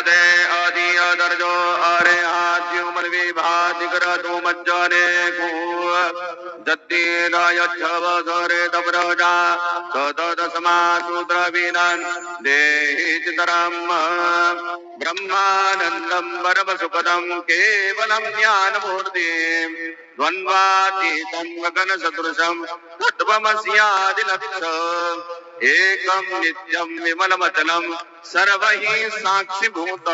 दे आदि दर्जो अरे आद्युमर विभाति करतु मज्जने को जत्ति दायच्छव धरे दब्रजा तद समासूत्र विनान देहि चितरम ब्रह्मानंदम परम सुखदम केवलम ज्ञानमूर्ति द्वन्द्वातीतं गगन सदृशं तत्त्वमस्यादिलक्ष्य एकं नित्यं विमलमचलं सर्वहि साक्षिभूत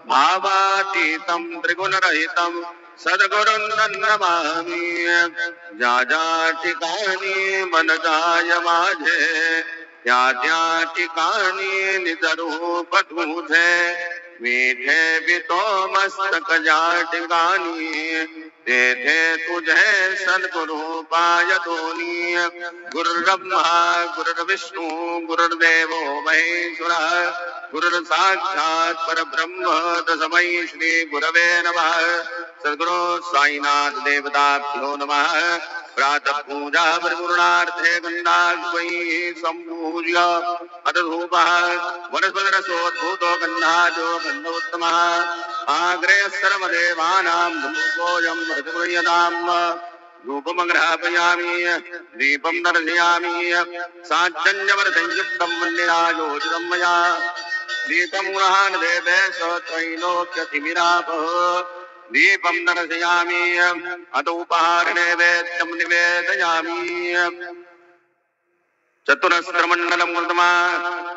भावातीतं त्रिगुणरहितं सद्गुरुं नमामि ज्या ठिकाणी मन जाय माझे त्या ठिकाणी निजरूप तुझे मीठे भी तो मस्तक ज्या ठिकाणी तेथे तुझे सद्गुरु पाय दोनी गुरुर्ब्रह्मा गुरुर्विष्णु गुरुर्देवो महेश्वरः गुरुर्साक्षात् परब्रह्म तस्मै श्री गुरवे नमः। सद्गुरु साईनाथ देवताभ्यो नमः। प्रातः पूजा परिपूर्णार्थे गन्धाद्वै सम्पूज्य अधूपः वनस्पतिरसोद्भूतो गन्धादो गन्धोत्तमः आग्रे सर्वदेवानां धूपोऽयं प्रतिगृह्यताम् धूपमग्रापयामि दीपं दर्शयामि साज्जन्यवर्धयुक्तं वह्निराजोचितं मया दीपं देवे त्रैलोक्यतिमिरापः दीपं दर्शयामि अत उपहारनैवेद्यं निवेदयामि चतुरस्रमण्डलं कृत्वा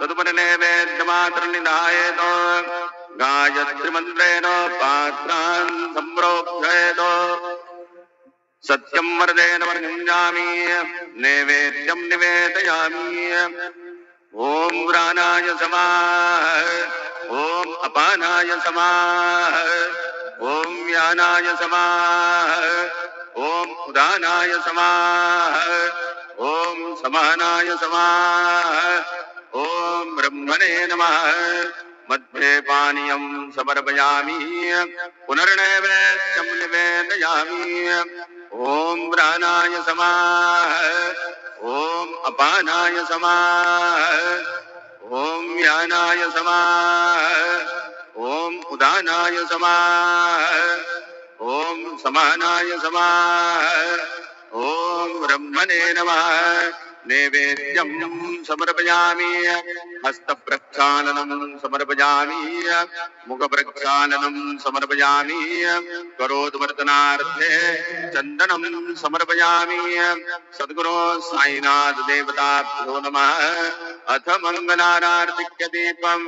तदुपरिनैवेद्यमात्रनिधायेत गायत्रीमन्त्रेण पात्रान् सम्प्रोक्षयेत सत्यं वरदेन वर्णयामि नैवेद्यं निवेदयामि ओम प्राणाय समाः ओम अपानाय समाः ओम व्यानाय समाः ओम उदानाय समाः ओम समानाय समाः ओम ब्रह्मणे नमः। मध्ये पानीयं समर्पयामि पुनर्नैवेद्यं निवेदयामि ओम प्राणाय समाः ओम अपानाय समाः ओम व्यानाय समाः ओम उदानाय समाः ओम समानाय समाः ओम ब्रह्मणे नमः। नैवेद्यं समर्पयामि हस्तप्रक्षालनं समर्पयामि मुखप्रक्षालनं समर्पयामि करोद्वर्तनार्थे चन्दनं समर्पयामि सद्गुरो साईनाथ देवताभ्यो नमः। अथ मंगलारार्तिक्य दीपं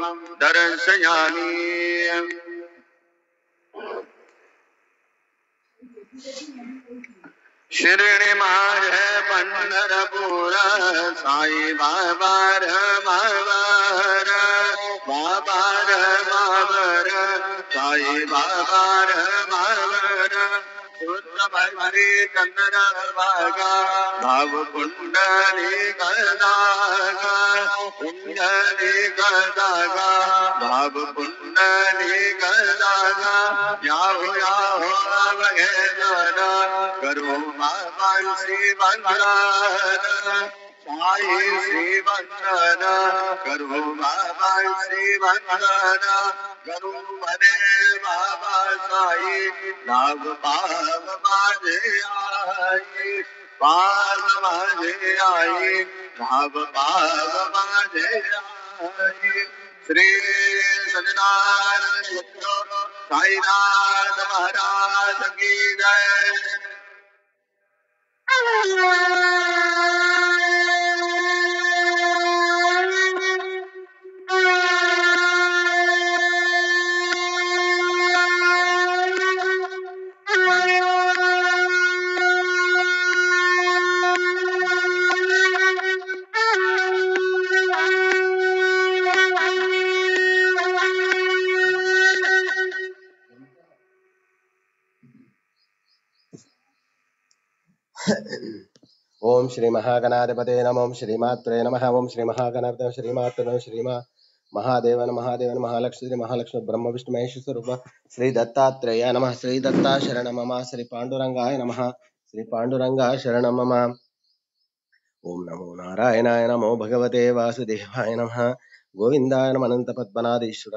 दर्शयामि। शिरडी माझे पंढरपूर साई बाबा मावर बाबा मावर साई बाबा मावर शुद्ध भरी चंदन भागा भाव कुंडली गदागा कुंडली गदागा भाव कुंडली गदागा याहो याहो वगे करो मानसी वंदन साई श्री वंदन करो मानसी वंदन करो मरे बाबा साई नाग पाव माझे आई पाव माझे आई नाग पाव माझे आई श्री सत्यनारायण साईनाथ महाराज की जय। ओम श्री महागणाधिपते नमः। ओम श्रीमात्रे नमः। ओम श्री महागणाधिपते श्रीमात्रे नमः। श्री महादेवन महादेवन महालक्ष्मी श्री महालक्ष्मी ब्रह्म विष्णु महेश स्वरूप श्री दत्तात्रेय नमः। श्री दत्ता शरण मम। श्री पांडुरंगाय नमः। श्री पांडुरंगा शरण मम। ओम नमो नारायणाय नमो भगवते वासुदेवाय नमः। गोविंदाय नमः अनंत पद्मनाथ ईश्वर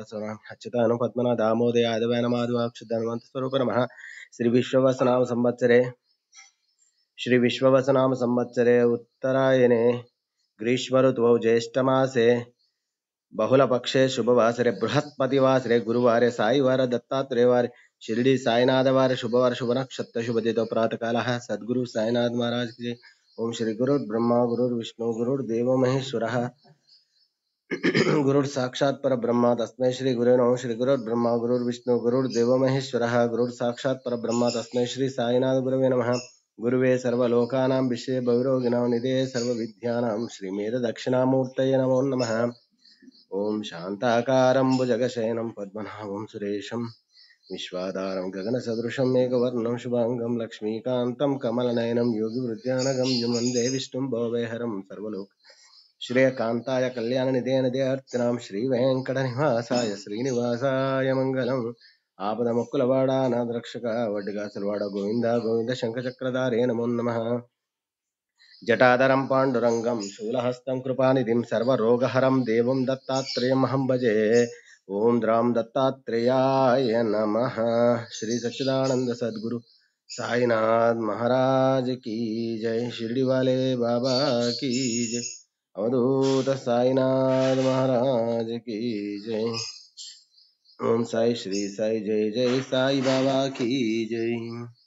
अच्युताय नमः पद्मनाथ दामोदर यादवाय नमः माधवाक्षुत हनुमंत स्वरूप नमः श्री विश्ववसनाम संवत्सरे उत्तरायणे ग्रीष्म ऋतुौ ज्येष्ठमासे बहुलपक्षे शुभवासरे बृहस्पतिवासरे गुरुवारे साईवार दत्तात्रेयवार शिरडी साईनाथवार शुभवार शुभ नक्षत्र शुभदितो प्रातःकालः सद्गुरु साईनाथ महाराज की जय। ओम श्री गुरुर्ब्रह्मा गुरुर्विष्णु गुरुर्देवो महेश्वरः गुरुर् साक्षात् परब्रह्म तस्मै श्री गुरुवे नमः। श्री गुरुर्ब्रह्मा गुरुर्विष्णु गुरुर्देवो महेश्वरः गुरुर् साक्षात् परब्रह्म तस्मै श्री साईनाथ गुरुवे नमः। गुरुवे सर्वलोकानां विषये भवरोगिणां निधये सर्वविद्यानां श्रीमेध दक्षिणामूर्तये नमो नमः। ओम शान्ताकारं भुजगशयनं पद्मनाभं सुरेशं विश्वाधारं गगनसदृशं मेघवर्णं शुभांगं लक्ष्मीकान्तं कमलनयनं योगिवृद्धानगं वन्दे विष्णुं भवभयहरं सर्वलोक श्रेयकान्ताय कल्याणनिधे नद्यार्तिनां श्रीवेङ्कटनिवासाय श्रीनिवासाय मङ्गलम् आपदमुकुलवाडानाथरक्षक वड्डिगासलवाड गोविन्द गोविन्द शङ्खचक्रधारे नमो नमः। जटाधरं पाण्डुरङ्गं शूलहस्तं कृपानिधिं सर्वरोगहरं देवं दत्तात्रेयमहं भजे। ओम राम दत्तात्रेयाय नमः। श्री सच्चिदानंद सद्गुरु साईनाथ महाराज की जय। शिरडी वाले बाबा की जय। अवधूत साईनाथ महाराज की जय। ओम साई श्री साई जय जय साई बाबा की जय।